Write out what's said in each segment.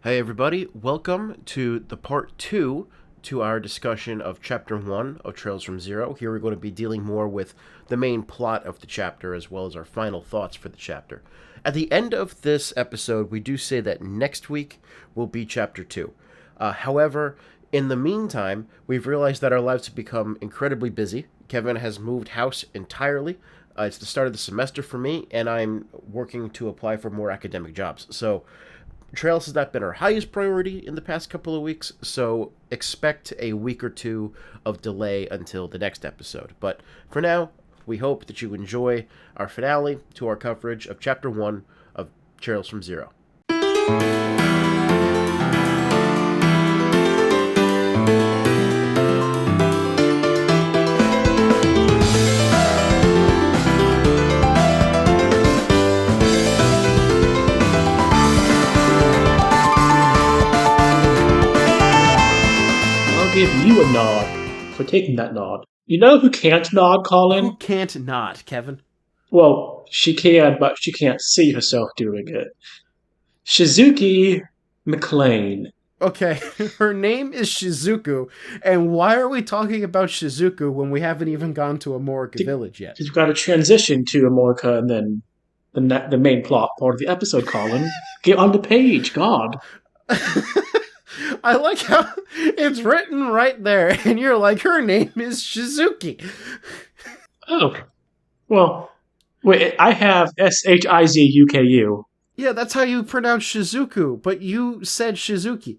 Hey everybody, welcome to the part 2 to our discussion of Chapter 1 of Trails from Zero. Here we're going to be dealing more with the main plot of the chapter as well as our final thoughts for the chapter. At the end of this episode, we do say that next week will be Chapter 2. However, in the meantime, we've realized that our lives have become incredibly busy. Kevin has moved house entirely. It's the start of the semester for me, and I'm working to apply for more academic jobs. So Trails has not been our highest priority in the past couple of weeks, so expect a week or two of delay until the next episode. But for now, we hope that you enjoy our finale to our coverage of Chapter 1 of Trails from Zero. Give you a nod for taking that nod. You know who can't nod, Colin? Who can't nod, Kevin? Well, she can, but she can't see herself doing it. Shizuku McLean. Okay, her name is Shizuku, and why are we talking about Shizuku when we haven't even gone to Amorica Village yet? Because we've got to transition to Amorica and then the main plot part of the episode, Colin. Get on the page, God. I like how it's written right there, and you're like, her name is Shizuki. Oh. Well, wait, I have Shizuku. Yeah, that's how you pronounce Shizuku, but you said Shizuki.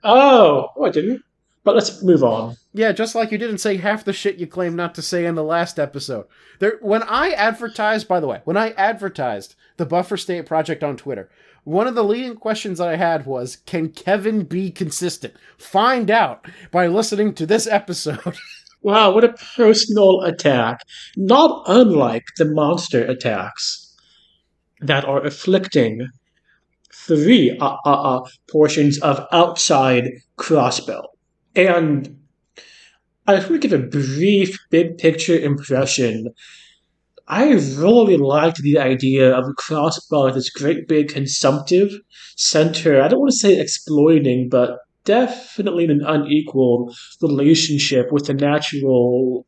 Oh, I didn't. But let's move on. Yeah, just like you didn't say half the shit you claimed not to say in the last episode. When I advertised the Buffer State Project on Twitter, one of the leading questions I had was, can Kevin be consistent? Find out by listening to this episode. Wow, what a personal attack. Not unlike the monster attacks that are afflicting three portions of outside Crossbell. And I just want to give a brief big picture impression. I really liked the idea of Crossbell as this great big consumptive center. I don't want to say exploiting, but definitely an unequal relationship with the natural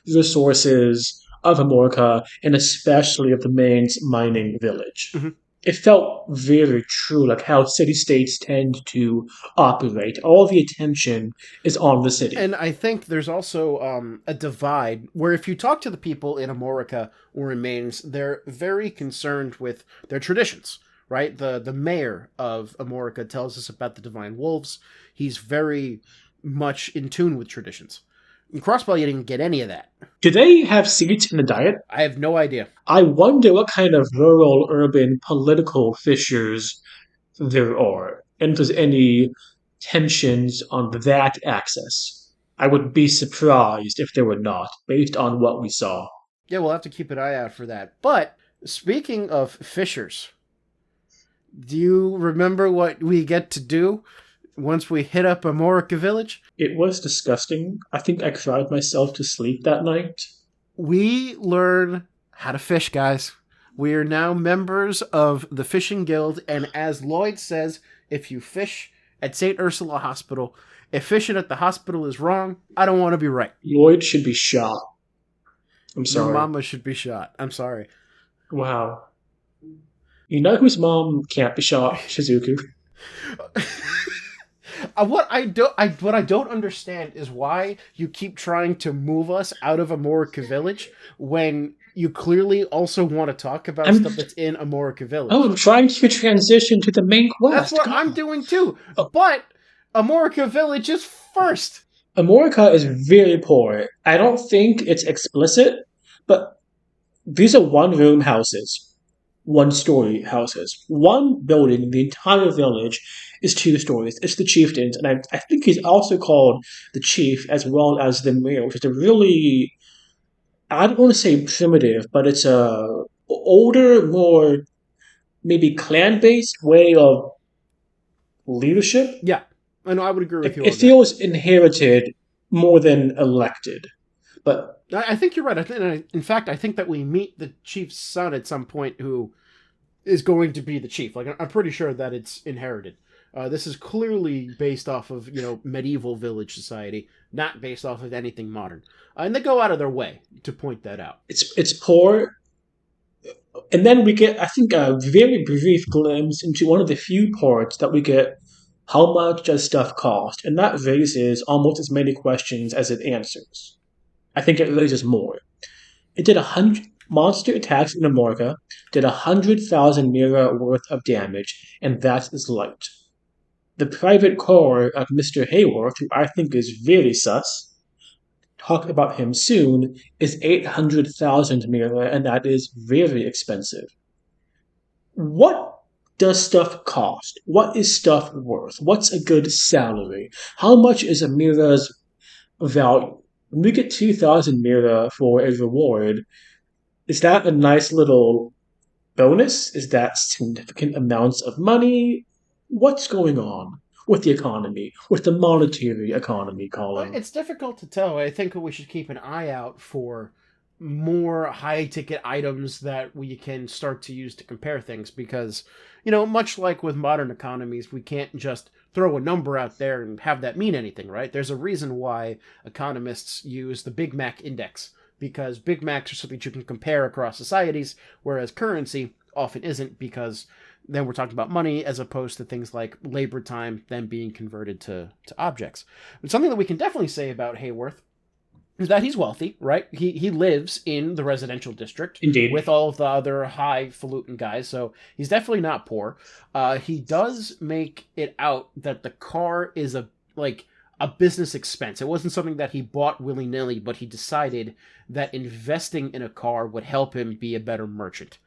resources of Amorica and especially of the main mining village. Mm-hmm. It felt very true, like how city-states tend to operate. All the attention is on the city. And I think there's also a divide where if you talk to the people in Amorica or in Mainz, they're very concerned with their traditions, right? The mayor of Amorica tells us about the Divine Wolves. He's very much in tune with traditions. In Crossbell, you didn't get any of that. Do they have seats in the Diet? I have no idea. I wonder what kind of rural-urban political fissures there are, and if there's any tensions on that axis. I would be surprised if there were not, based on what we saw. Yeah, we'll have to keep an eye out for that. But, speaking of fissures, do you remember what we get to do once we hit up Amorica Village? It was disgusting. I think I cried myself to sleep that night. We learn how to fish, guys. We are now members of the Fishing Guild, and as Lloyd says, if you fish at St. Ursula Hospital, if fishing at the hospital is wrong, I don't want to be right. Lloyd should be shot. I'm sorry. Your mama should be shot. I'm sorry. Wow. You know whose mom can't be shot? Shizuku. What I don't understand is why you keep trying to move us out of Amorica Village when you clearly also want to talk about stuff that's in Amorica Village. Oh, I'm trying to transition to the main quest. That's what I'm doing too. But Amorica Village is first. Amorica is very poor. I don't think it's explicit, but these are one-room houses. One-story houses. One building, the entire village, is 2 stories. It's the chieftain's, and I think he's also called the chief as well as the mayor, which is a really, I don't want to say primitive, but it's a older, more maybe clan-based way of leadership. Yeah, I know. I would agree with you. It feels inherited more than elected, but I think you're right. In fact, I think that we meet the chief's son at some point who is going to be the chief. Like, I'm pretty sure that it's inherited. This is clearly based off of, medieval village society, not based off of anything modern. And they go out of their way to point that out. It's poor, and then we get, I think, a very brief glimpse into one of the few parts that we get. How much does stuff cost? And that raises almost as many questions as it answers. I think it raises more. It did 100 monster attacks in America, did 100,000 mira worth of damage, and that is light. The private car of Mr. Hayworth, who I think is very sus, talk about him soon, is 800,000 mira, and that is very expensive. What does stuff cost? What is stuff worth? What's a good salary? How much is a mira's value? When we get 2,000 mira for a reward, is that a nice little bonus? Is that significant amounts of money? What's going on with the economy, with the monetary economy, Colin? It's difficult to tell. I think we should keep an eye out for more high ticket items that we can start to use to compare things because, much like with modern economies, we can't just throw a number out there and have that mean anything, right? There's a reason why economists use the Big Mac index, because Big Macs are something you can compare across societies, whereas currency often isn't, because then we're talking about money as opposed to things like labor time then being converted to objects. But something that we can definitely say about Hayworth is that he's wealthy, right? He lives in the residential district. Indeed. With all of the other highfalutin guys, so he's definitely not poor. He does make it out that the car is a business expense. It wasn't something that he bought willy-nilly, but he decided that investing in a car would help him be a better merchant,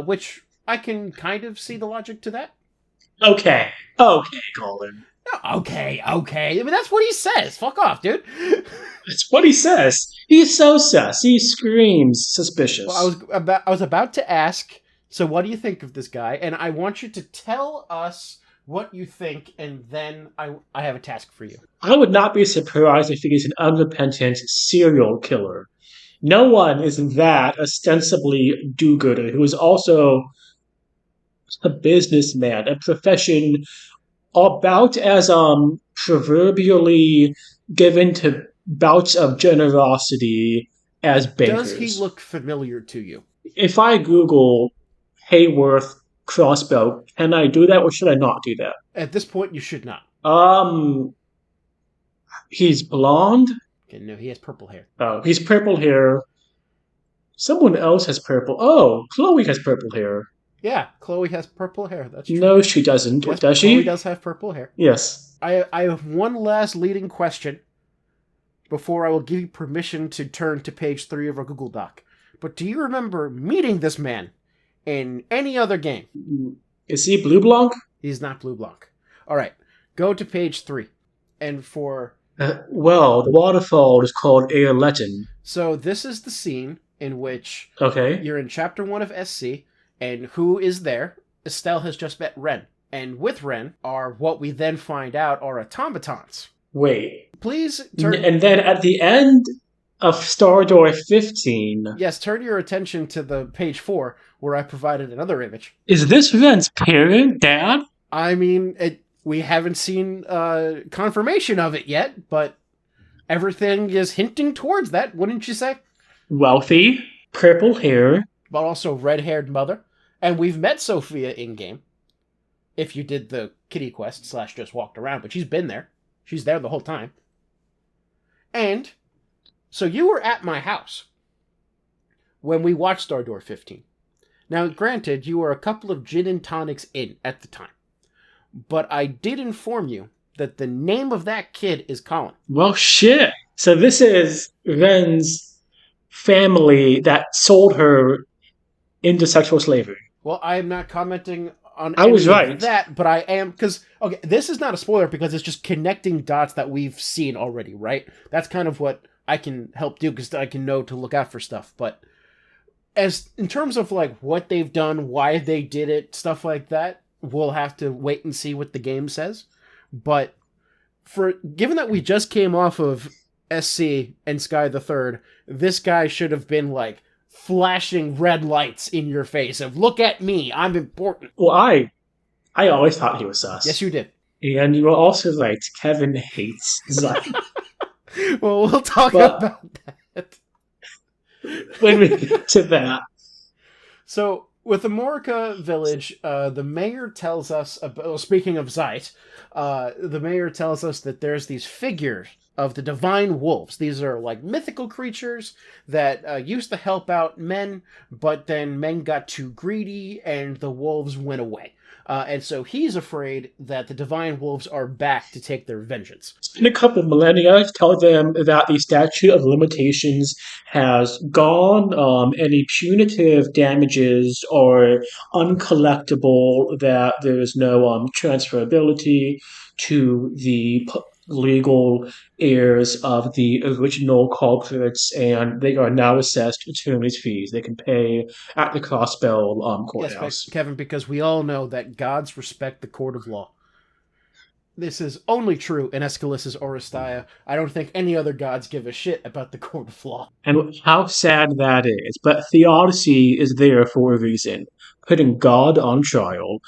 which I can kind of see the logic to that. Okay, Colin. Okay. I mean, that's what he says. Fuck off, dude. That's what he says. He's so sus. He screams suspicious. Well, I was about to ask, so what do you think of this guy? And I want you to tell us what you think, and then I have a task for you. I would not be surprised if he is an unrepentant serial killer. No one is that ostensibly do-gooder who is also a businessman, a profession about as proverbially given to bouts of generosity as bankers. Does he look familiar to you? If I Google Hayworth crossbow, can I do that or should I not do that? At this point, you should not. He's blonde. Okay, no, he has purple hair. Oh, he's purple hair. Someone else has purple. Oh, Chloe has purple hair. Yeah, Chloe has purple hair. That's true. No, she doesn't. Yes, does she? Chloe does have purple hair. Yes. I have one last leading question before I will give you permission to turn to page 3 of our Google Doc. But do you remember meeting this man in any other game? Is he Blue Blanc? He's not Blue Blanc. All right, go to page 3. And for... well, the waterfall is called Airletten. So this is the scene in which you're in Chapter 1 of SC, and who is there? Estelle has just met Ren. And with Ren are what we then find out are automatons. Wait. Please turn... And then at the end of Star Door 15... Yes, turn your attention to the page 4, where I provided another image. Is this Ren's parent, Dad? I mean, we haven't seen confirmation of it yet, but everything is hinting towards that, wouldn't you say? Wealthy, purple hair. But also red-haired mother. And we've met Sophia in-game. If you did the kitty quest / just walked around, but she's been there. She's there the whole time. And so you were at my house when we watched Star Door 15. Now, granted, you were a couple of gin and tonics in at the time. But I did inform you that the name of that kid is Colin. Well, shit. So this is Ren's family that sold her into sexual slavery. Well, I am not commenting on I was right. Of that, but I am, because, okay, this is not a spoiler because it's just connecting dots that we've seen already, right? That's kind of what I can help do, because I can know to look out for stuff, but as in terms of, like, what they've done, why they did it, stuff like that, we'll have to wait and see what the game says, but given that we just came off of SC and Sky the Third, this guy should have been, like, flashing red lights in your face of, look at me, I'm important. Well, I always thought he was sus. Yes, you did. And you are also right. Kevin hates Zeit. Well, we'll talk But about that. when we get to that, So, with Amorica Village, the mayor tells us, about, well, speaking of Zeit, the mayor tells us that there's these figures of the divine wolves. These are like mythical creatures that used to help out men, but then men got too greedy and the wolves went away. And so he's afraid that the divine wolves are back to take their vengeance. it's been a couple of millennia. Tell them that the statute of limitations has gone. Any punitive damages are uncollectible. That there is no transferability to the legal heirs of the original culprits, and they are now assessed attorney's fees. They can pay at the Crossbell Yes, courthouse. Kevin, because we all know that gods respect the court of law. This is only true in Aeschylus's Oresteia. I don't think any other gods give a shit about the court of law. And how sad that is. But theodicy is there for a reason, putting God on trial.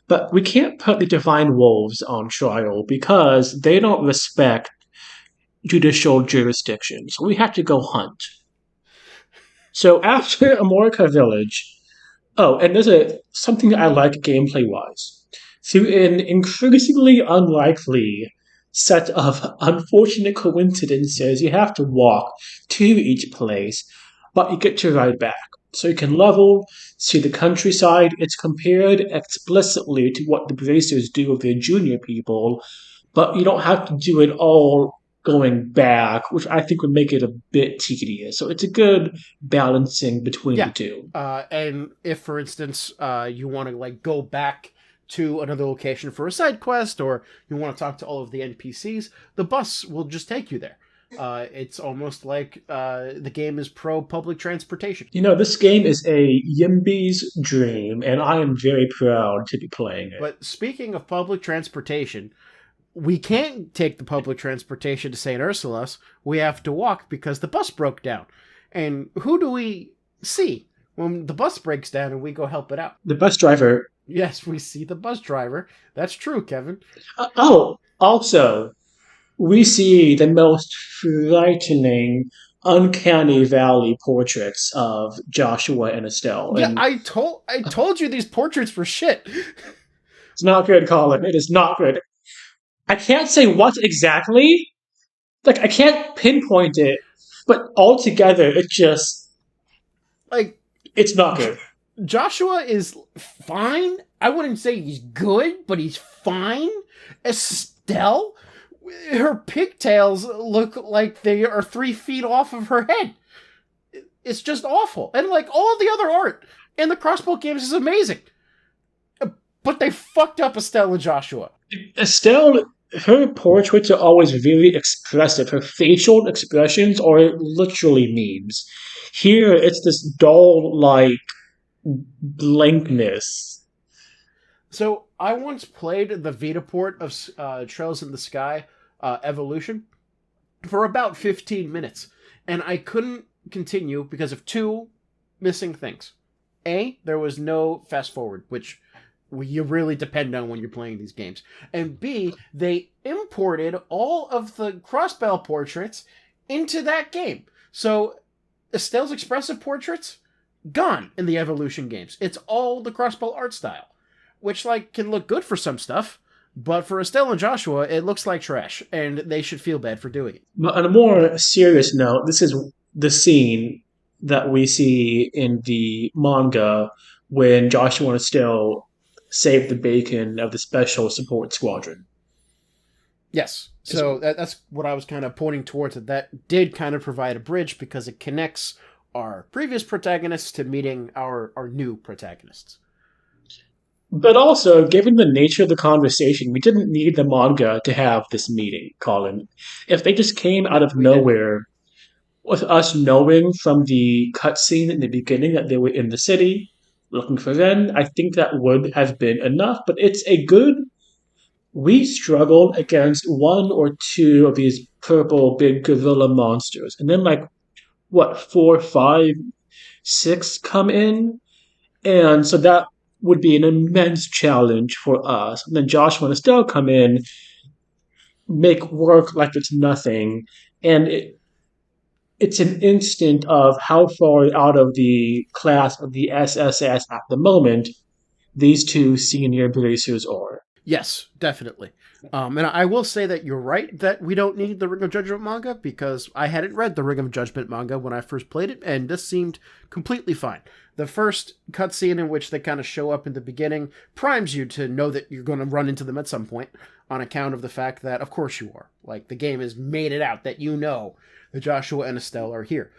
But we can't put the divine wolves on trial because they don't respect judicial jurisdiction. So we have to go hunt. So after Amorica Village, oh, and there's a something I like gameplay wise. Through an increasingly unlikely set of unfortunate coincidences, you have to walk to each place, but you get to ride back. So you can level, see the countryside. It's compared explicitly to what the Bracers do with their junior people, but you don't have to do it all going back, which I think would make it a bit tedious. So it's a good balancing between the Yeah, two. and if, for instance, you want to like go back to another location for a side quest, or you want to talk to all of the NPCs, the bus will just take you there. It's almost like the game is pro public transportation. You know, this game is a Yimby's dream, and I am very proud to be playing it. But speaking of public transportation, we can't take the public transportation to St. Ursula's. We have to walk because the bus broke down. And who do we see when the bus breaks down and we go help it out? The bus driver. Yes, we see the bus driver. That's true, Kevin. Also, we see the most frightening, uncanny valley portraits of Joshua and Estelle. Yeah, And I told you these portraits were shit. it's not good, Colin. It is not good. I can't say what exactly. Like, I can't pinpoint it, but altogether, Like it's not good. Joshua is fine. I wouldn't say he's good, but he's fine. Estelle, her pigtails look like they are 3 feet off of her head. It's just awful. And like all the other art in the Crossbow games is amazing. But they fucked up Estelle and Joshua. Estelle, her portraits are always very expressive. Her facial expressions are literally memes. Here, it's this dull, like, blankness. So I once played the Vita port of Trails in the Sky Evolution for about 15 minutes. And I couldn't continue because of two missing things. A, there was no fast forward, which you really depend on when you're playing these games. And B, they imported all of the Crossbell portraits into that game. So Estelle's expressive portraits, gone in the Evolution games. It's all the Crossbell art style, which like can look good for some stuff, but for Estelle and Joshua, it looks like trash, and they should feel bad for doing it. But on a more serious note, this is the scene that we see in the manga when Joshua and Estelle save the bacon of the Special Support Squadron. Yes, so that's what I was kind of pointing towards. That did kind of provide a bridge because it connects our previous protagonists to meeting our new protagonists. But also, given the nature of the conversation, we didn't need the manga to have this meeting, Colin. If they just came out of We did. nowhere, with us knowing from the cutscene in the beginning that they were in the city looking for them, I think that would have been enough. But it's a good. We struggled against one or two of these purple big gorilla monsters, and then like what 4, 5, 6 come in, and so that would be an immense challenge for us. And then Joshua and Estelle come in, make work like it's nothing, and it's an instant of how far out of the class of the SSS at the moment these two senior bracers are. Yes, definitely. And I will say that you're right that we don't need the Ring of Judgment manga, because I hadn't read the Ring of Judgment manga when I first played it, and this seemed completely fine. The first cutscene in which they kind of show up in the beginning primes you to know that you're going to run into them at some point, on account of the fact that, of course you are. Like, the game has made it out that you know that Joshua and Estelle are here.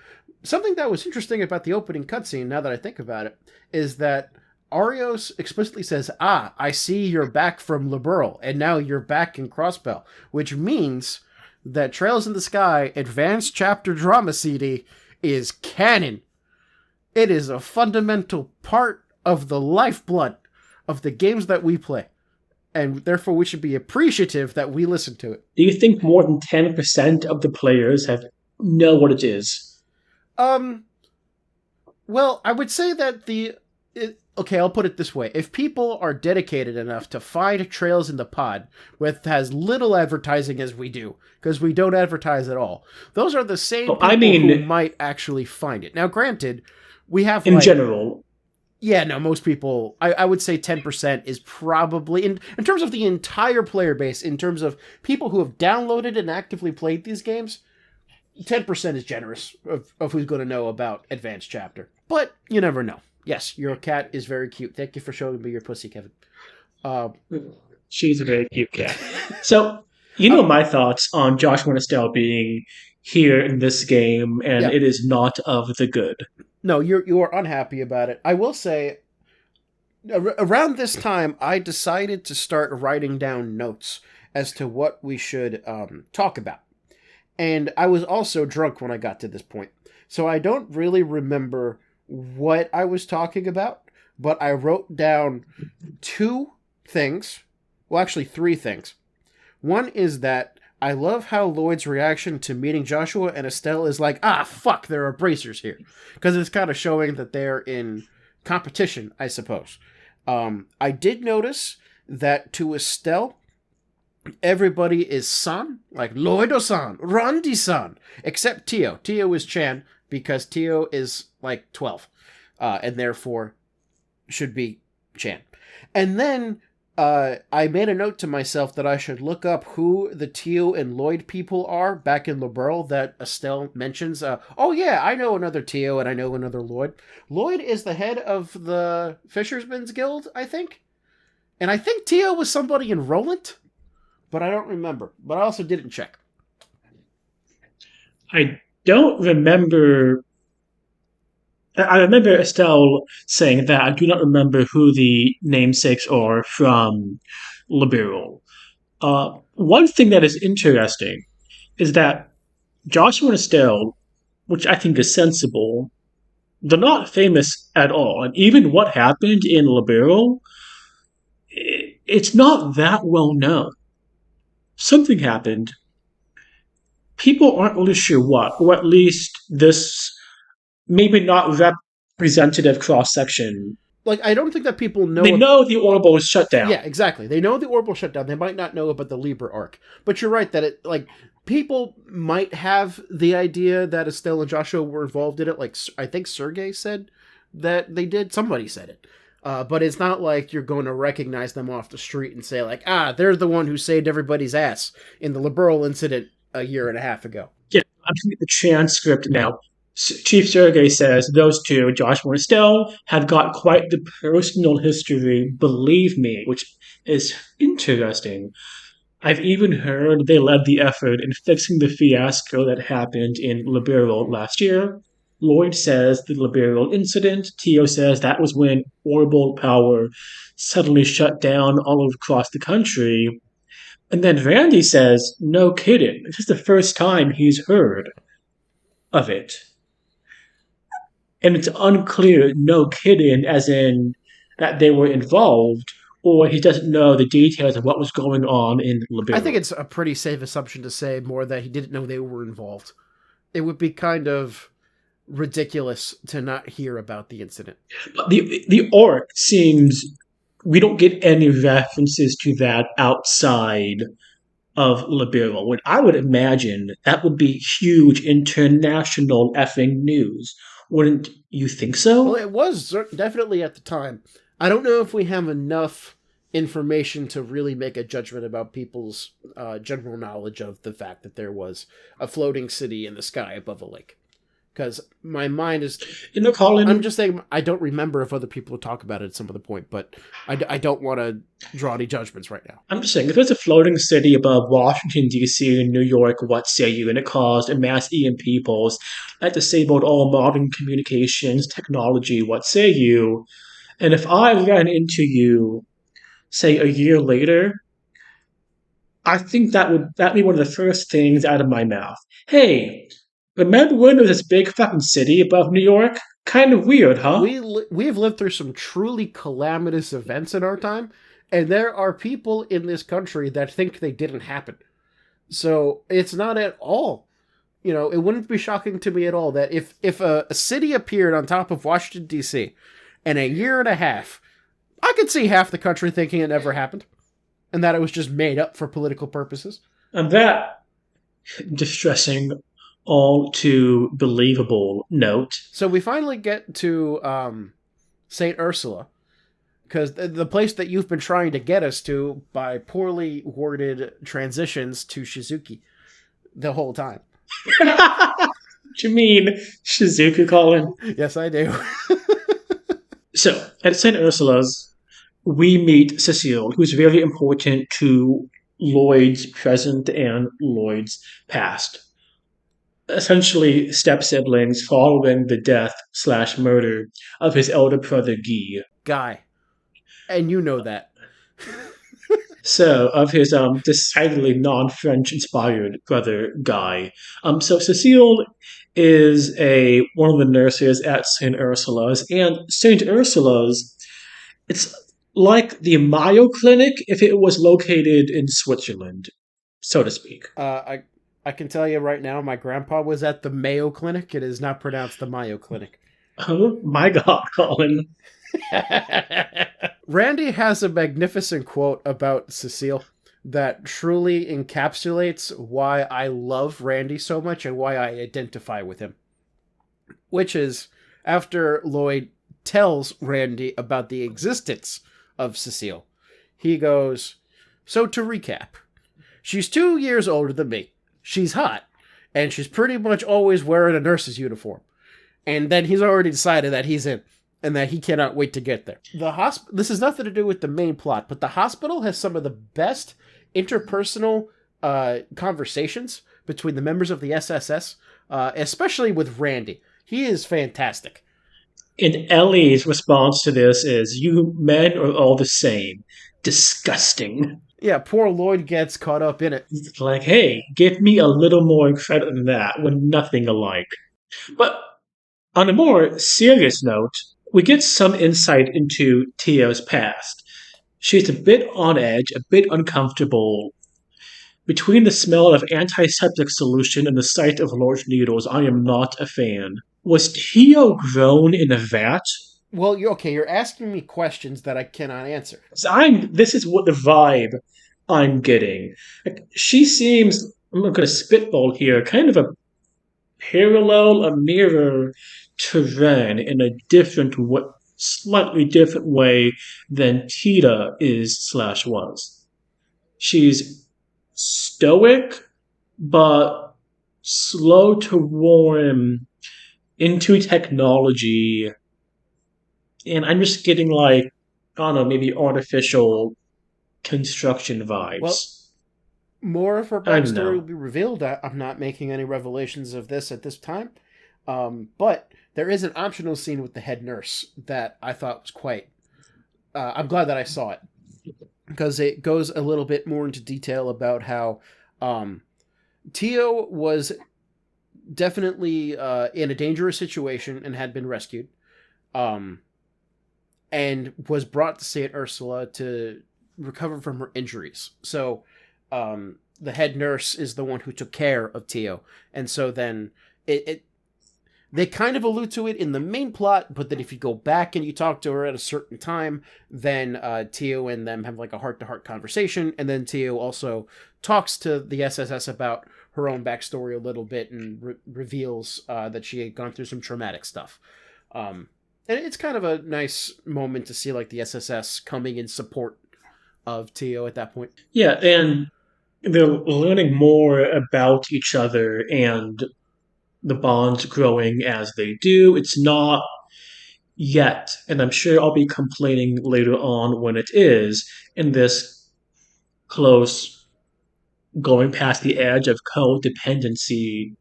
Something that was interesting about the opening cutscene, now that I think about it, is that Arios explicitly says, I see you're back from Liberl, and now you're back in Crossbell, which means that Trails in the Sky Advanced Chapter Drama CD is canon. It is a fundamental part of the lifeblood of the games that we play, and therefore we should be appreciative that we listen to it. Do you think more than 10% of the players know what it is? Well, I would say that okay, I'll put it this way. If people are dedicated enough to find Trails in the Pod with as little advertising as we do, because we don't advertise at all, those are the same people who might actually find it. Now, granted, we have in general. Yeah, no, most people, I would say 10% is probably, in terms of the entire player base, in terms of people who have downloaded and actively played these games, 10% is generous of who's going to know about Advanced Chapter. But you never know. Yes, your cat is very cute. Thank you for showing me your pussy, Kevin. She's a very cute cat. So, my thoughts on Joshua and Estelle being here in this game, and it is not of the good. No, you are unhappy about it. I will say, around this time, I decided to start writing down notes as to what we should talk about. And I was also drunk when I got to this point. So I don't really remember what I was talking about, but I wrote down 2 things. Well, actually 3 things. One is that I love how Lloyd's reaction to meeting Joshua and Estelle is like, fuck, there are bracers here. Because it's kind of showing that they're in competition, I suppose. I did notice that to Estelle, everybody is San, like Lloyd-o-san, Randy-san, except Tio. Tio is Chan, because Tio is like 12, and therefore should be Chan. And then I made a note to myself that I should look up who the Tio and Lloyd people are back in Liberl that Estelle mentions. I know another Tio and I know another Lloyd. Lloyd is the head of the Fisherman's Guild, I think. And I think Tio was somebody in Roland, but I don't remember. But I also didn't check. I don't remember. I remember Estelle saying that. I do not remember who the namesakes are from Liberal. One thing that is interesting is that Joshua and Estelle, which I think is sensible, they're not famous at all. And even what happened in Liberal, it's not that well known. Something happened. People aren't really sure what, or at least this maybe not representative cross-section. Like, I don't think that people know... They know the Orbital is shut down. Yeah, exactly. They know the Orbital shut down. They might not know about the Libra arc. But you're right that people might have the idea that Estelle and Joshua were involved in it. Like, I think Sergei said that they did. Somebody said it. But it's not like you're going to recognize them off the street and say, like, they're the one who saved everybody's ass in the Liberal incident a year and a half ago. Yeah, I'm looking at the transcript now. Chief Sergei says those two, Joshua and Estelle, have got quite the personal history, believe me, which is interesting. I've even heard they led the effort in fixing the fiasco that happened in Liberal last year. Lloyd says the Liberal incident. Tio says that was when orbital power suddenly shut down all across the country. And then Randy says, no kidding, this is the first time he's heard of it. And it's unclear, no kidding, as in that they were involved, or he doesn't know the details of what was going on in Liberal. I think it's a pretty safe assumption to say more that he didn't know they were involved. It would be kind of ridiculous to not hear about the incident. But the arc seems we don't get any references to that outside of Liberal. When I would imagine that would be huge international effing news. Wouldn't you think Well, so? it was definitely at the time. I don't know if we have enough information to really make a judgment about people's general knowledge of the fact that there was a floating city in the sky above a lake. Because my mind is, I'm Colin, just saying, I don't remember if other people talk about it at some other point, but I don't want to draw any judgments right now. I'm just saying, if there's a floating city above Washington, D.C., and New York, what say you, and it caused a mass EMP pulse that disabled all modern communications technology, what say you? And if I ran into you, say, a year later, I think that'd be one of the first things out of my mouth. Hey, remember when there was this big fucking city above New York? Kind of weird, huh? We have lived through some truly calamitous events in our time, and there are people in this country that think they didn't happen. So it's not at all, it wouldn't be shocking to me at all that if a city appeared on top of Washington D.C. in a year and a half, I could see half the country thinking it never happened, and that it was just made up for political purposes. And that distressing, all too believable note. So we finally get to Saint Ursula, because the place that you've been trying to get us to by poorly worded transitions to Shizuki the whole time. What you mean, Shizuku, Colin? Yes, I do. So, at St. Ursula's, we meet Cecile, who's very important to Lloyd's present and Lloyd's past. Essentially, step siblings following the death slash murder of his elder brother Guy. Guy. And you know that. So, of his decidedly non-French inspired brother Guy. So Cecile is a one of the nurses at St. Ursula's, and St. Ursula's, it's like the Mayo Clinic if it was located in Switzerland, so to speak. I can tell you right now, my grandpa was at the Mayo Clinic. It is not pronounced the Mayo Clinic. Oh my God, Colin. Randy has a magnificent quote about Cecile that truly encapsulates why I love Randy so much and why I identify with him. Which is, after Lloyd tells Randy about the existence of Cecile, he goes, "So to recap, she's 2 years older than me. She's hot, and she's pretty much always wearing a nurse's uniform." And then he's already decided that he's in, and that he cannot wait to get there. This has nothing to do with the main plot, but the hospital has some of the best interpersonal conversations between the members of the SSS, especially with Randy. He is fantastic. And Ellie's response to this is, "You men are all the same. Disgusting." Yeah, poor Lloyd gets caught up in it. It's like, hey, give me a little more credit than that. We're nothing alike. But on a more serious note, we get some insight into Tio's past. She's a bit on edge, a bit uncomfortable. Between the smell of antiseptic solution and the sight of large needles, I am not a fan. Was Tio grown in a vat? Well, you're asking me questions that I cannot answer. This is what the vibe I'm getting. Like, she seems, I'm not going to spitball here, kind of a parallel, a mirror to Ren in a slightly different way than Tita is slash was. She's stoic, but slow to warm into technology. And I'm just getting like, I don't know, maybe artificial construction vibes. Well, more of her I don't backstory will know. be revealed. I'm not making any revelations of this at this time. But there is an optional scene with the head nurse that I thought was quite... I'm glad that I saw it, because it goes a little bit more into detail about how Tio was definitely in a dangerous situation and had been rescued, and was brought to St. Ursula to recover from her injuries. So the head nurse is the one who took care of Tio, and so then it They kind of allude to it in the main plot, but then if you go back and you talk to her at a certain time, then Tio and them have like a heart-to-heart conversation, and then Tio also talks to the SSS about her own backstory a little bit and reveals that she had gone through some traumatic stuff. And it's kind of a nice moment to see like the SSS coming in support of Tio at that point. Yeah, and they're learning more about each other and the bonds growing as they do. It's not yet, and I'm sure I'll be complaining later on when it is, in this close, going past the edge of codependency,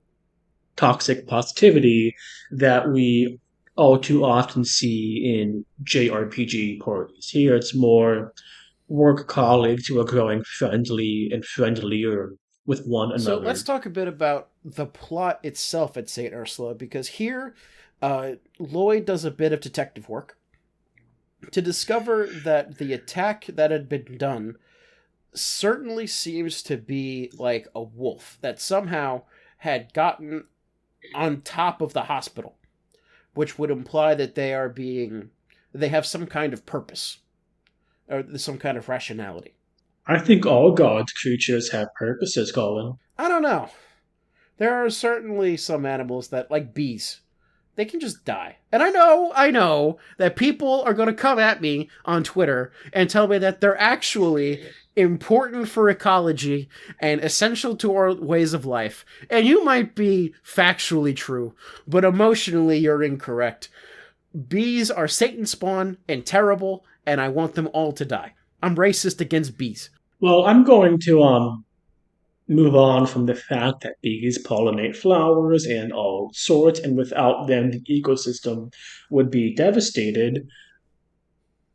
toxic positivity that we all too often see in JRPG parties. Here it's more work colleagues who are growing friendly and friendlier with one So another. let's talk a bit about the plot itself at St. Ursula, because here Lloyd does a bit of detective work to discover that the attack that had been done certainly seems to be like a wolf that somehow had gotten on top of the hospital, which would imply that they have some kind of purpose or some kind of rationality. I think all God's creatures have purposes, Colin. I don't know. There are certainly some animals that, like bees, they can just die. And I know that people are going to come at me on Twitter and tell me that they're actually important for ecology and essential to our ways of life. And you might be factually true, but emotionally you're incorrect. Bees are Satan's spawn and terrible, and I want them all to die. I'm racist against bees. Well, I'm going to move on from the fact that bees pollinate flowers and all sorts, and without them, the ecosystem would be devastated.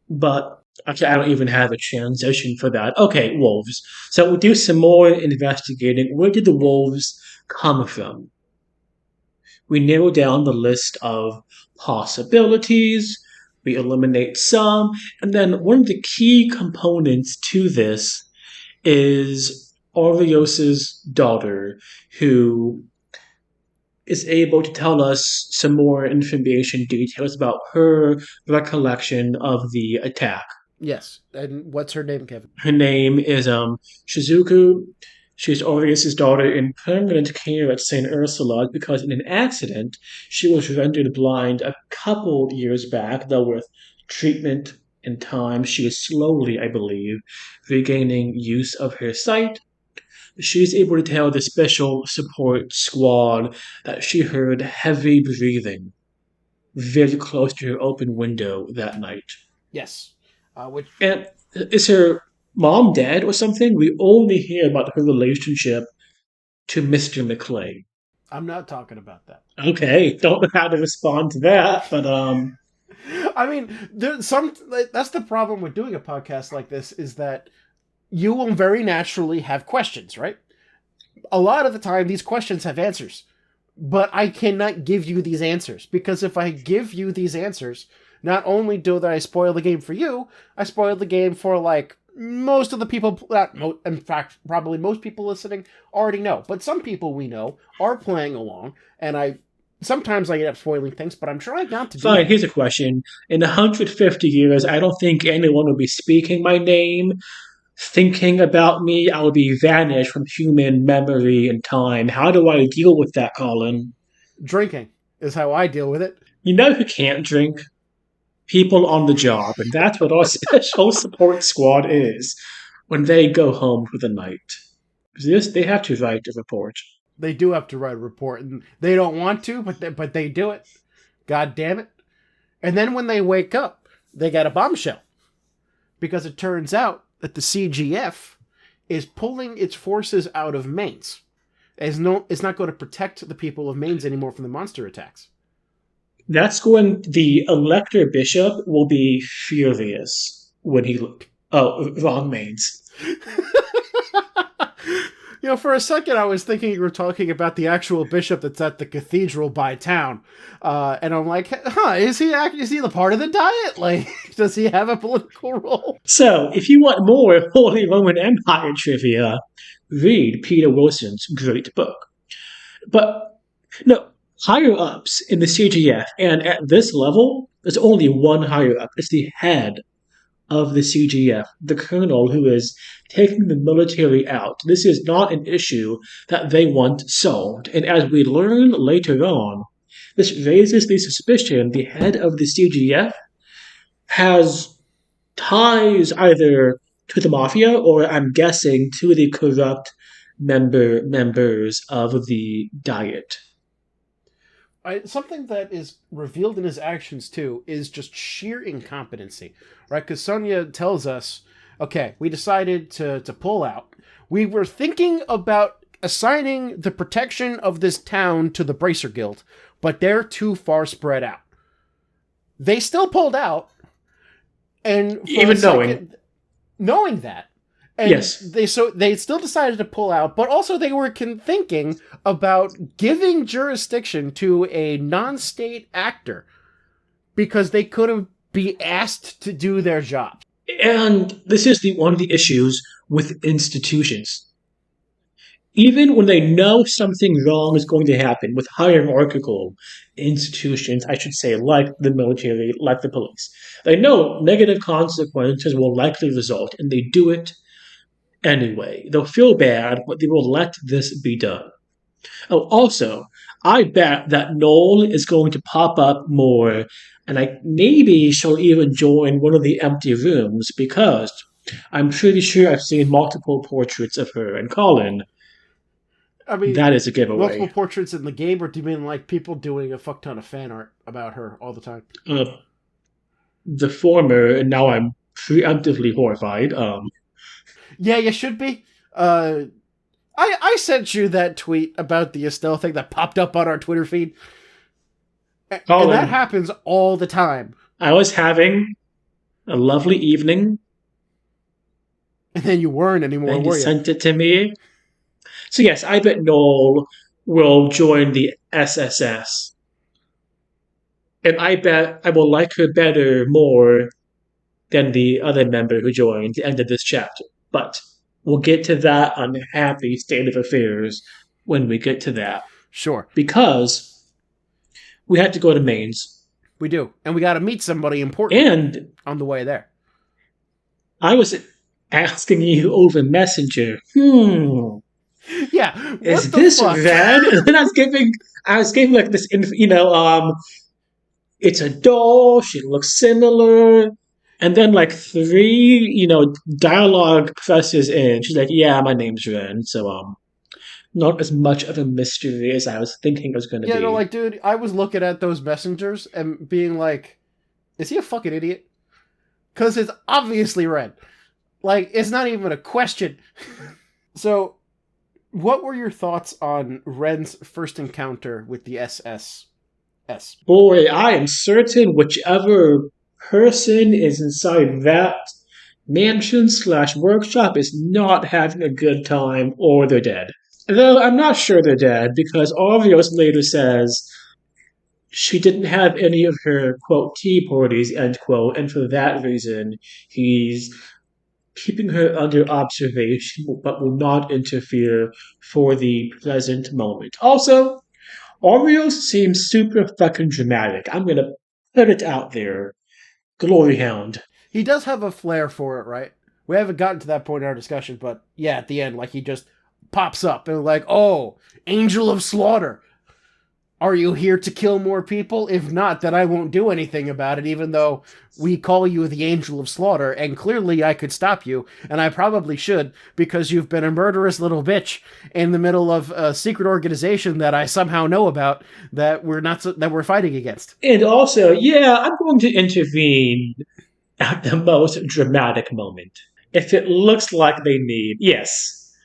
But actually, I don't even have a transition for that. Okay, wolves. So we'll do some more investigating. Where did the wolves come from? We narrow down the list of possibilities, we eliminate some, and then one of the key components to this is Orios's daughter, who is able to tell us some more information, details about her recollection of the attack. Yes. And what's her name, Kevin? Her name is Shizuku. She's Orius's daughter in permanent care at St. Ursula because in an accident she was rendered blind a couple years back, though with treatment and time she is slowly, I believe, regaining use of her sight. She's able to tell the special support squad that she heard heavy breathing very close to her open window that night. Yes. Which And is her mom dead or something? We only hear about her relationship to Mr. McClay. I'm not talking about that. Okay, don't know how to respond to that, but I mean, there's some. That's the problem with doing a podcast like this is that you will very naturally have questions, right? A lot of the time, these questions have answers, but I cannot give you these answers because if I give you these answers, not only do I spoil the game for you, I spoil the game for like most of the people. In fact, probably most people listening already know, but some people we know are playing along, and sometimes I end up spoiling things, but I'm trying not to do fine, that. here's a question. In 150 years, I don't think anyone will be speaking my name, thinking about me. I will be vanished from human memory and time. How do I deal with that, Colin? Drinking is how I deal with it. You know who can't drink? People on the job, and that's what our special support squad is when they go home for the night. They have to write a report. They do have to write a report, and they don't want to, but they do it. God damn it! And then when they wake up, they got a bombshell because it turns out that the CGF is pulling its forces out of Mainz. It's not going to protect the people of Mainz anymore from the monster attacks. That's when the elector bishop will be furious when he. Oh, wrong mains. For a second, I was thinking you were talking about the actual bishop that's at the cathedral by town, and I'm like, is he the part of the diet? Like, does he have a political role? So, if you want more Holy Roman Empire trivia, read Peter Wilson's great book. But no, higher ups in the CGF, and at this level, there's only one higher up. It's the head of the CGF, the colonel who is taking the military out. This is not an issue that they want solved. And as we learn later on, this raises the suspicion the head of the CGF has ties either to the mafia or I'm guessing to the corrupt members of the Diet. Something that is revealed in his actions too is just sheer incompetency, right? Because Sonia tells us, okay, we decided to pull out. We were thinking about assigning the protection of this town to the Bracer Guild, but they're too far spread out. They still pulled out, and Even knowing that, and yes, they still decided to pull out, but also they were thinking about giving jurisdiction to a non-state actor because they couldn't be asked to do their job. and this is one of the issues with institutions. Even when they know something wrong is going to happen with hierarchical institutions, I should say, like the military, like the police, they know negative consequences will likely result, and they do it anyway. They'll feel bad, but they will let this be done. Oh, also, I bet that Noel is going to pop up more, and maybe she'll even join one of the empty rooms because I'm pretty sure I've seen multiple portraits of her and Colin. I mean, that is a giveaway. Multiple portraits in the game, or do you mean like people doing a fuck ton of fan art about her all the time? The former, and now I'm preemptively horrified. Yeah, you should be. I sent you that tweet about the Estelle thing that popped up on our Twitter feed. Colin, and that happens all the time. I was having a lovely evening. And then you weren't anymore, and were you? You Sent it to me. So yes, I bet Noel will join the SSS. And I bet I will like her more than the other member who joined at the end of this chapter. But we'll get to that unhappy state of affairs when we get to that. Sure. Because we had to go to Mainz. We do. And we got to meet somebody important on the way there. I was asking you over Messenger. Yeah. Is this red? And then I was giving like this, it's a doll. She looks similar. And then like 3, dialogue presses in. She's like, yeah, my name's Ren. So, not as much of a mystery as I was thinking it was going to be. Yeah, no, like, dude, I was looking at those messengers and being like, is he a fucking idiot? Because it's obviously Ren. Like, it's not even a question. So, what were your thoughts on Ren's first encounter with the SSS? Boy, I am certain whichever person is inside that mansion/workshop is not having a good time, or they're dead. Though I'm not sure they're dead, because Arios later says she didn't have any of her, quote, tea parties, end quote, and for that reason, he's keeping her under observation, but will not interfere for the present moment. Also, Arios seems super fucking dramatic. I'm gonna put it out there. Glory Hound. He does have a flair for it, right? We haven't gotten to that point in our discussion, but yeah, at the end, like, he just pops up and like, oh, Angel of Slaughter. Are you here to kill more people? If not, then I won't do anything about it, even though we call you the Angel of Slaughter, and clearly I could stop you, and I probably should, because you've been a murderous little bitch in the middle of a secret organization that I somehow know about that we're fighting against. And also, yeah, I'm going to intervene at the most dramatic moment. If it looks like they need, yes.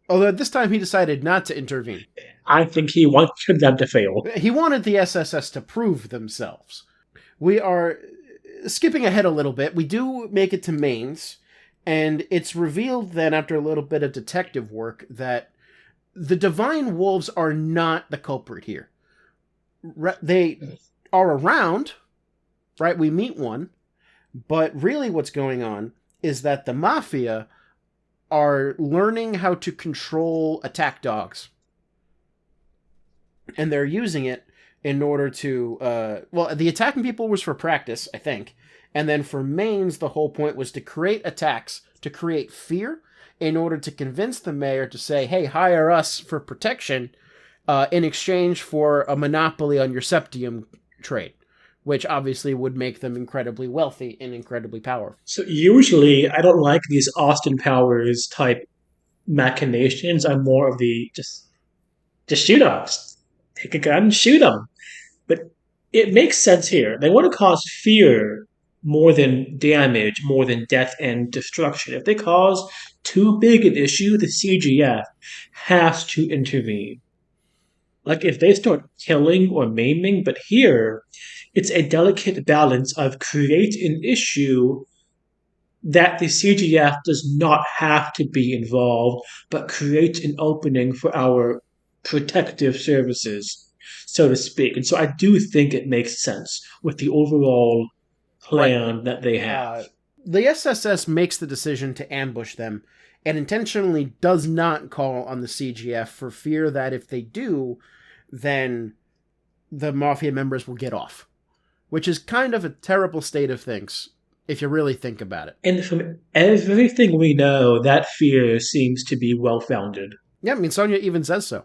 Although this time he decided not to intervene. I think he wanted them to fail. He wanted the SSS to prove themselves. We are skipping ahead a little bit. We do make it to Mainz, and it's revealed then after a little bit of detective work that the Divine Wolves are not the culprit here. They are around, right? We meet one, but really what's going on is that the Mafia are learning how to control attack dogs. And they're using it in order to the attacking people was for practice, I think. And then for mains, the whole point was to create attacks, to create fear, in order to convince the mayor to say, hey, hire us for protection in exchange for a monopoly on your septium trade, which obviously would make them incredibly wealthy and incredibly powerful. So usually, I don't like these Austin Powers type machinations. I'm more of the just shoot them, take a gun, shoot them. But it makes sense here. They want to cause fear more than damage, more than death and destruction. If they cause too big an issue, the CGF has to intervene. Like if they start killing or maiming, but here it's a delicate balance of create an issue that the CGF does not have to be involved, but create an opening for our protective services, so to speak. And so I do think it makes sense with the overall Right. plan that they have. The SSS makes the decision to ambush them and intentionally does not call on the CGF for fear that if they do, then the Mafia members will get off, which is kind of a terrible state of things if you really think about it. And from everything we know, that fear seems to be well founded. Yeah, I mean, Sonya even says so.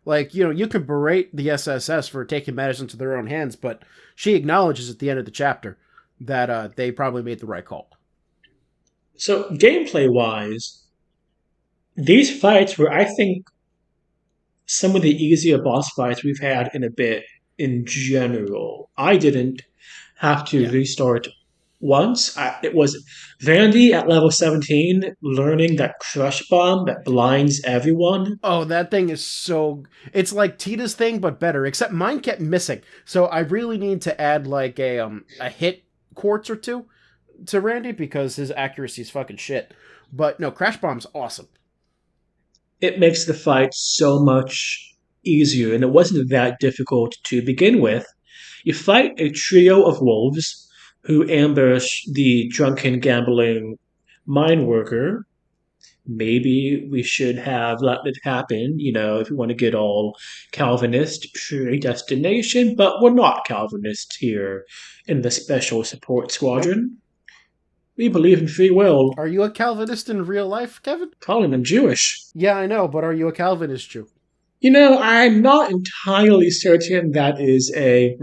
Like, you could berate the SSS for taking matters into their own hands, but she acknowledges at the end of the chapter that they probably made the right call. So, gameplay wise, these fights were, I think, some of the easier boss fights we've had in a bit in general. I didn't have to restart once. It was Vandy at level 17 learning that crush bomb that blinds everyone. Oh, that thing is so... It's like Tita's thing, but better, except mine kept missing. So I really need to add like a hit quartz or two to Randy because his accuracy is fucking shit. But no, Crash Bomb's awesome. It makes the fight so much easier, and it wasn't that difficult to begin with. You fight a trio of wolves who ambush the drunken gambling mine worker. Maybe we should have let it happen, if you want to get all Calvinist predestination, but we're not Calvinist here in the Special Support Squadron. We believe in free will. Are you a Calvinist in real life, Kevin? Colin, I'm Jewish. Yeah, I know, but are you a Calvinist Jew? I'm not entirely certain that is a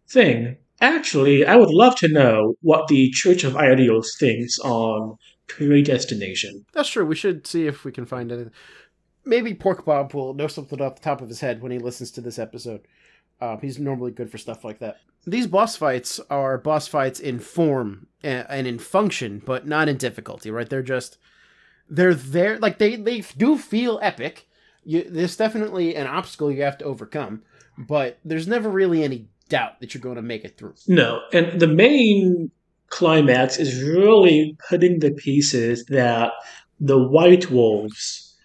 thing. Actually, I would love to know what the Church of Ideals thinks on predestination. That's true. We should see if we can find anything. Maybe Pork Bob will know something off the top of his head when he listens to this episode. He's normally good for stuff like that. These boss fights are boss fights in form and in function, but not in difficulty, right? They're there, like they do feel epic. There's definitely an obstacle you have to overcome, but there's never really any doubt that you're going to make it through. No, and the main climax is really putting the pieces that the White Wolves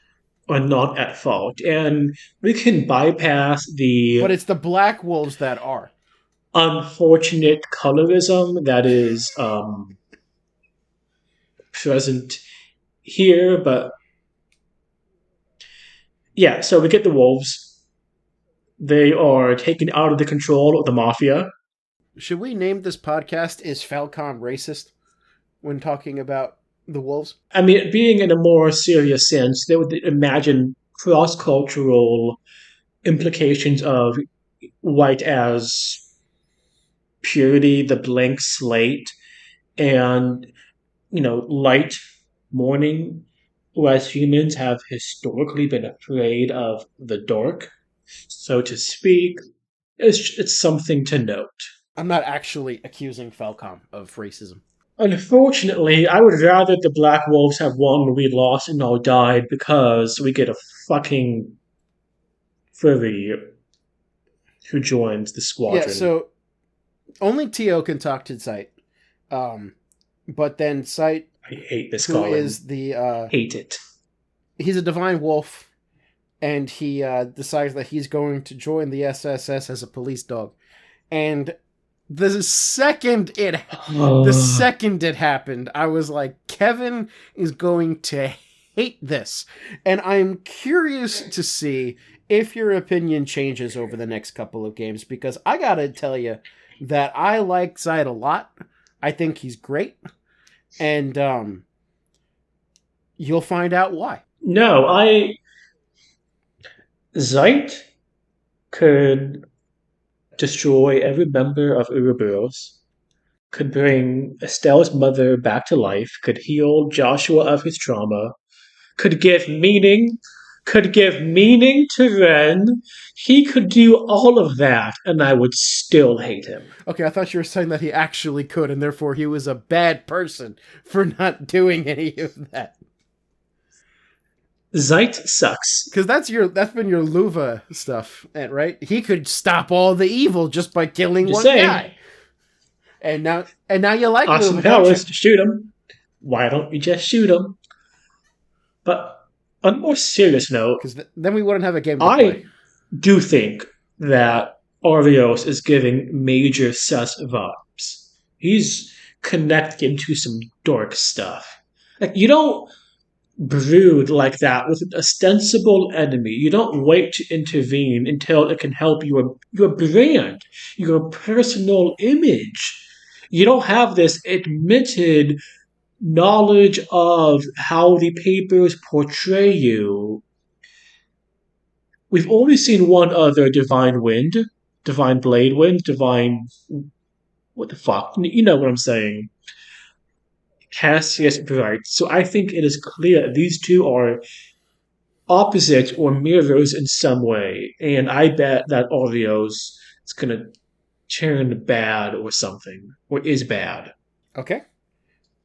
are not at fault, and we can bypass the But it's the Black Wolves that are. unfortunate colorism that is present here, but yeah, so we get the wolves. They are taken out of the control of the mafia. Should we name this podcast Is Falcom Racist when talking about the wolves? I mean, being in a more serious sense, they would imagine cross-cultural implications of white as purity, the blank slate, and, light mourning, whereas humans have historically been afraid of the dark, so to speak. It's something to note. I'm not actually accusing Falcom of racism. Unfortunately, I would rather the Black Wolves have won when we lost and all died because we get a fucking furry who joins the squadron. Yeah, so only Tio can talk to Sight. But then Sight, I hate this, who Colin. is the... hate it. He's a divine wolf, and he decides that he's going to join the SSS as a police dog. And the second it happened, I was like, Kevin is going to hate this. And I'm curious to see if your opinion changes over the next couple of games, because I gotta tell you that I like Zayt a lot. I think he's great, and you'll find out why. No, Zeit could destroy every member of Ouroboros, could bring Estelle's mother back to life, could heal Joshua of his trauma, could give meaning, to Ren. He could do all of that, and I would still hate him. Okay, I thought you were saying that he actually could, and therefore he was a bad person for not doing any of that. Zeit sucks. Because that's been your Luva stuff, right? He could stop all the evil just by killing Just one saying. guy. And now you like Awesome Luva, don't powers you? to shoot him. Why don't you just shoot him? But on a more serious note, Because then we wouldn't have a game to I play. do think that Arios is giving major sus vibes. He's connected into some dark stuff. Like, you don't brood like that with an ostensible enemy. You don't wait to intervene until it can help your brand, your personal image. You don't have this admitted knowledge of how the papers portray you. We've only seen one other Divine Wind, Divine Blade Wind, Divine. What the fuck? You know what I'm saying. Cassius Bright. So I think it is clear that these two are opposite or mirrors in some way. And I bet that Oreos is going to turn bad or something, or is bad. Okay.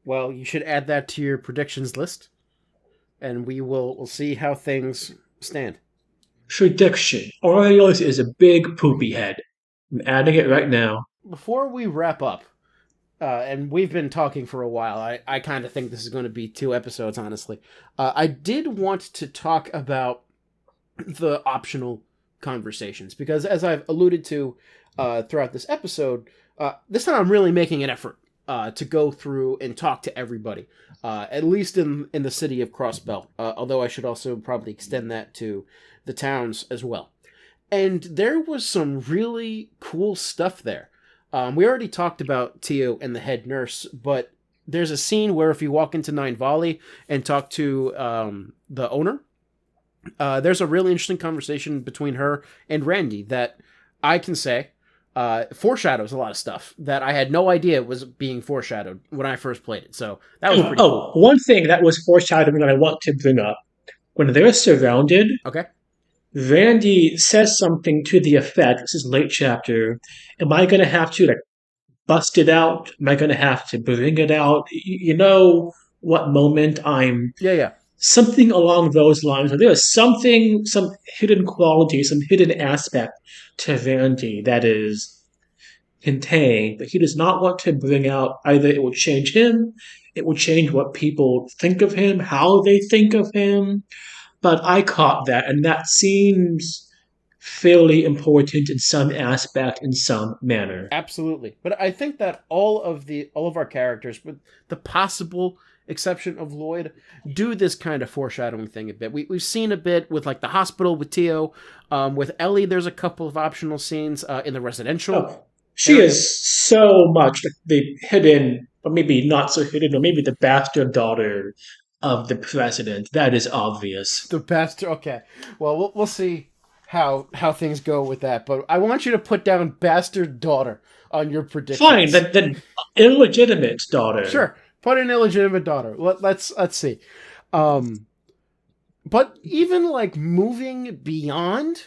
Well, you should add that to your predictions list, and we'll see how things stand. Prediction. Oreos is a big poopy head. I'm adding it right now. Before we wrap up, and we've been talking for a while, I kind of think this is going to be 2 episodes, honestly. I did want to talk about the optional conversations, because as I've alluded to throughout this episode, this time I'm really making an effort to go through and talk to everybody, at least in the city of Crossbell, although I should also probably extend that to the towns as well. And there was some really cool stuff there. We already talked about Tio and the head nurse, but there's a scene where if you walk into Nine Valley and talk to the owner, there's a really interesting conversation between her and Randy that I can say foreshadows a lot of stuff that I had no idea was being foreshadowed when I first played it. So that was pretty cool. One thing that was foreshadowing that I want to bring up. When they're surrounded, Okay. Randy says something to the effect, this is late chapter, am I going to have to bust it out? Am I going to have to bring it out? You know what moment I'm... Yeah. Something along those lines. There is something, some hidden quality, some hidden aspect to Randy that is contained, but he does not want to bring out. Either it will change him, it will change what people think of him, how they think of him. But I caught that, and that seems fairly important in some aspect, in some manner. Absolutely. But I think that all of our characters, with the possible exception of Lloyd, do this kind of foreshadowing thing a bit. We've seen a bit with like the hospital with Tio. With Ellie, there's a couple of optional scenes in the residential. Oh, she is so much the hidden, or maybe not so hidden, or maybe the bastard daughter of the president. That is obvious. The bastard. Okay. Well, we'll see how things go with that. But I want you to put down bastard daughter on your predictions. Fine, then illegitimate daughter. Sure. Put an illegitimate daughter. Let's see. But even like moving beyond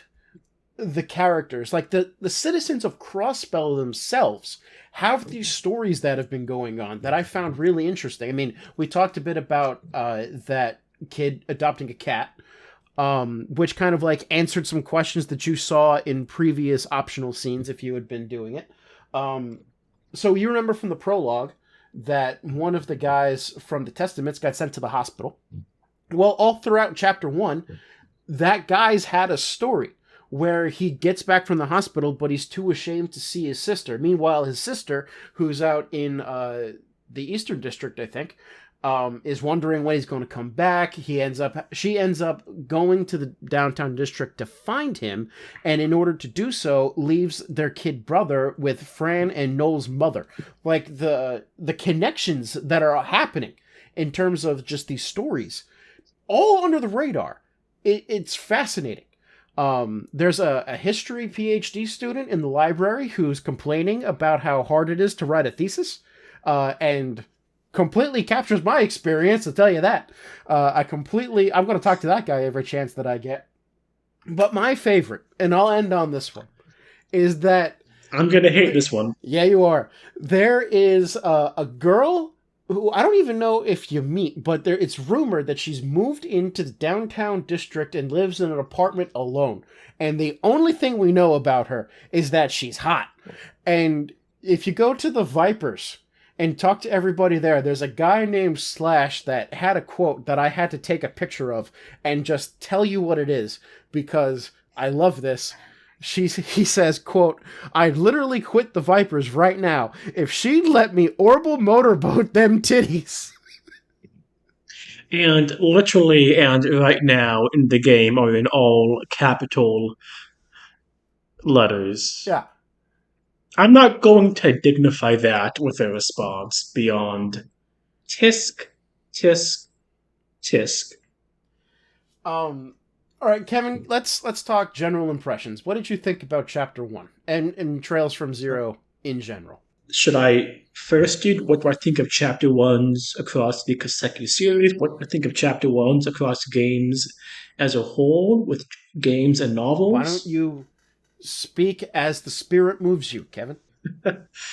the characters, like the citizens of Crossbell themselves have these stories that have been going on that I found really interesting. I mean, we talked a bit about that kid adopting a cat, which kind of like answered some questions that you saw in previous optional scenes if you had been doing it. So you remember from the prologue that one of the guys from the Testaments got sent to the hospital. Well, all throughout chapter 1, that guy's had a story where he gets back from the hospital, but he's too ashamed to see his sister. Meanwhile, his sister, who's out in the Eastern District, I think, is wondering when he's going to come back. She ends up going to the downtown district to find him, and in order to do so, leaves their kid brother with Fran and Noel's mother. Like the connections that are happening in terms of just these stories, all under the radar. It's fascinating. There's a history PhD student in the library who's complaining about how hard it is to write a thesis, and completely captures my experience, I'll tell you that. I'm going to talk to that guy every chance that I get. But my favorite, and I'll end on this one, is that... I'm going to hate this one. Yeah, you are. There is a girl who I don't even know if you meet, but it's rumored that she's moved into the downtown district and lives in an apartment alone. And the only thing we know about her is that she's hot. And if you go to the Vipers and talk to everybody there's a guy named Slash that had a quote that I had to take a picture of and just tell you what it is, because I love this. He says, quote, "I'd literally quit the Vipers right now if she'd let me orbital motorboat them titties." And literally and right now in the game are in all capital letters. Yeah. I'm not going to dignify that with a response beyond tisk, tisk, tisk. All right, Kevin, let's talk general impressions. What did you think about Chapter 1 and Trails from Zero in general? Should I first do what do I think of Chapter 1s across the consecutive series? What do I think of Chapter 1s across games as a whole, with games and novels? Why don't you speak as the spirit moves you, Kevin?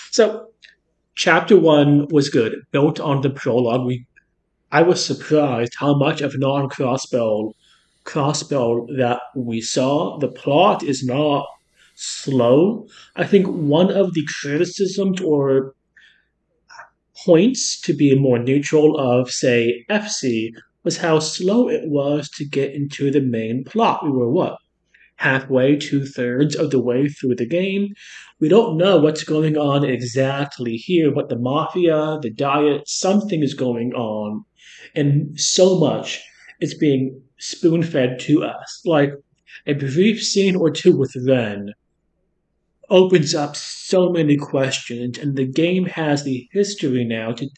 So, Chapter 1 was good, built on the prologue. I was surprised how much of non-crossbow that we saw. The plot is not slow. I think one of the criticisms or points to be more neutral of, say, FC was how slow it was to get into the main plot. We were what? Halfway, 2/3 of the way through the game. We don't know what's going on exactly here, but the mafia, the diet, something is going on. And so much is being spoon fed to us. Like a brief scene or two with Ren opens up so many questions, and the game has the history now to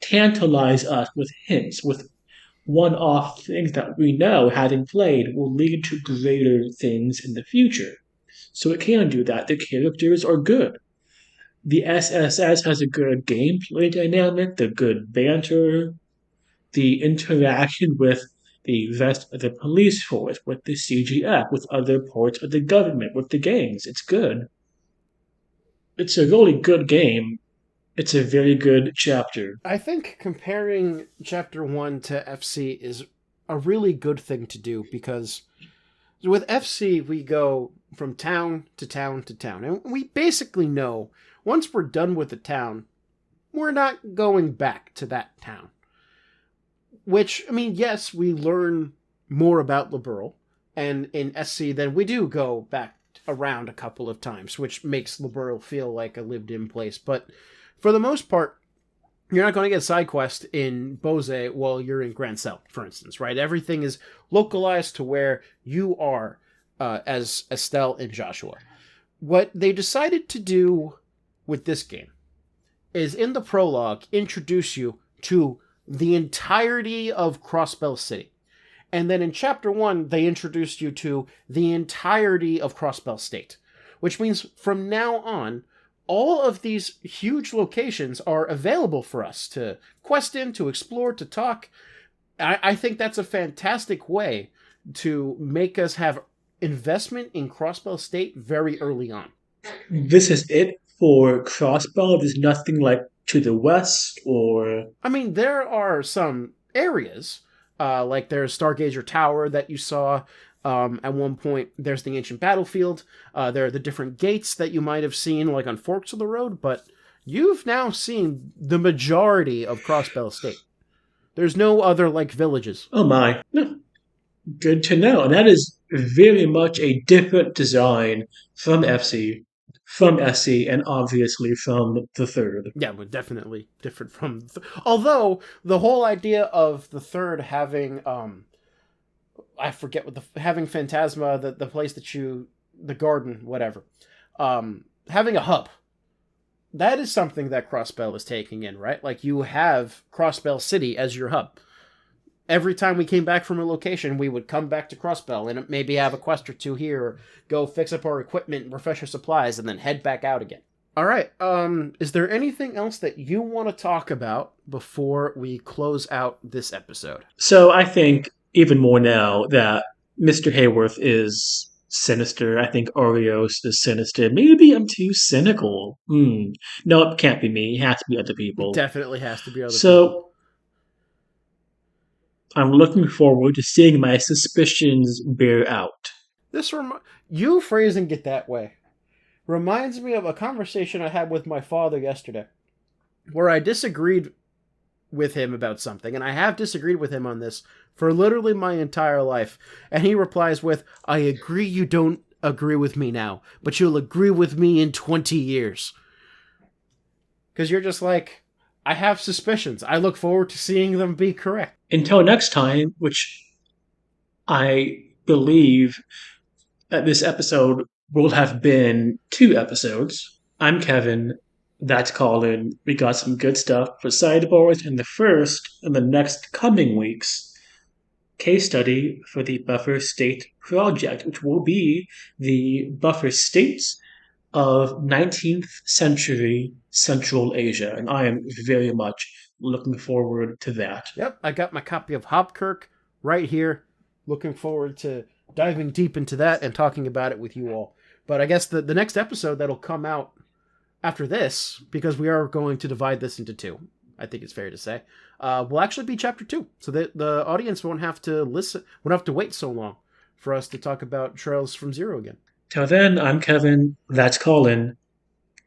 tantalize us with hints, with one-off things that we know, having played, will lead to greater things in the future. So it can do that. The characters are good. The SSS has a good gameplay dynamic, the good banter, the interaction with the rest of the police force, with the CGF, with other parts of the government, with the gangs. It's good. It's a really good game. It's a very good chapter. I think comparing Chapter 1 to FC is a really good thing to do, because with FC, we go from town to town to town. And we basically know once we're done with the town, we're not going back to that town. Which, I mean, yes, we learn more about Liberl, and in SC, then we do go back around a couple of times, which makes Liberl feel like a lived-in place. But for the most part, you're not going to get side quest in Bose while you're in Grand Cell, for instance, right? Everything is localized to where you are as Estelle and Joshua. What they decided to do with this game is, in the prologue, introduce you to the entirety of Crossbell City. And then in Chapter 1, they introduced you to the entirety of Crossbell State, which means from now on, all of these huge locations are available for us to quest in, to explore, to talk. I think that's a fantastic way to make us have investment in Crossbell State very early on. This is it for Crossbell. There's nothing like to the west, or... I mean, there are some areas, like there's Stargazer Tower that you saw at one point. There's the ancient battlefield. There are the different gates that you might have seen, like on forks of the road, but you've now seen the majority of Crossbell Estate. There's no other, like, villages. Oh my. No. Good to know. And that is very much a different design from FC. from SE and obviously from the third. Yeah, but definitely different from. Although the whole idea of the third having, I forget what having Phantasma, the place that the garden, whatever, having a hub. That is something that Crossbell is taking in, right? Like you have Crossbell City as your hub. Every time we came back from a location, we would come back to Crossbell and maybe have a quest or two here, or go fix up our equipment, refresh our supplies, and then head back out again. All right. Is there anything else that you want to talk about before we close out this episode? So I think even more now that Mr. Hayworth is sinister. I think Oreos is sinister. Maybe I'm too cynical. No, it can't be me. It has to be other It people. definitely has to be other people. So I'm looking forward to seeing my suspicions bear out. You phrasing it that way reminds me of a conversation I had with my father yesterday, where I disagreed with him about something, and I have disagreed with him on this for literally my entire life. And he replies with, "I agree you don't agree with me now, but you'll agree with me in 20 years." Because you're just like, I have suspicions. I look forward to seeing them be correct. Until next time, which I believe that this episode will have been 2 episodes. I'm Kevin. That's Colin. We got some good stuff for sideboards in the first and the next coming weeks. Case study for the Buffer State Project, which will be the buffer states of 19th century Central Asia. And I am very much looking forward to that. Yep, I got my copy of Hopkirk right here. Looking forward to diving deep into that and talking about it with you all. But I guess the next episode that'll come out after this, because we are going to divide this into 2, I think it's fair to say, will actually be chapter 2. So that the audience won't have to wait so long for us to talk about Trails from Zero again. Till then, I'm Kevin. That's Colin.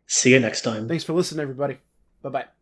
See you next time. Thanks for listening, everybody. Bye-bye.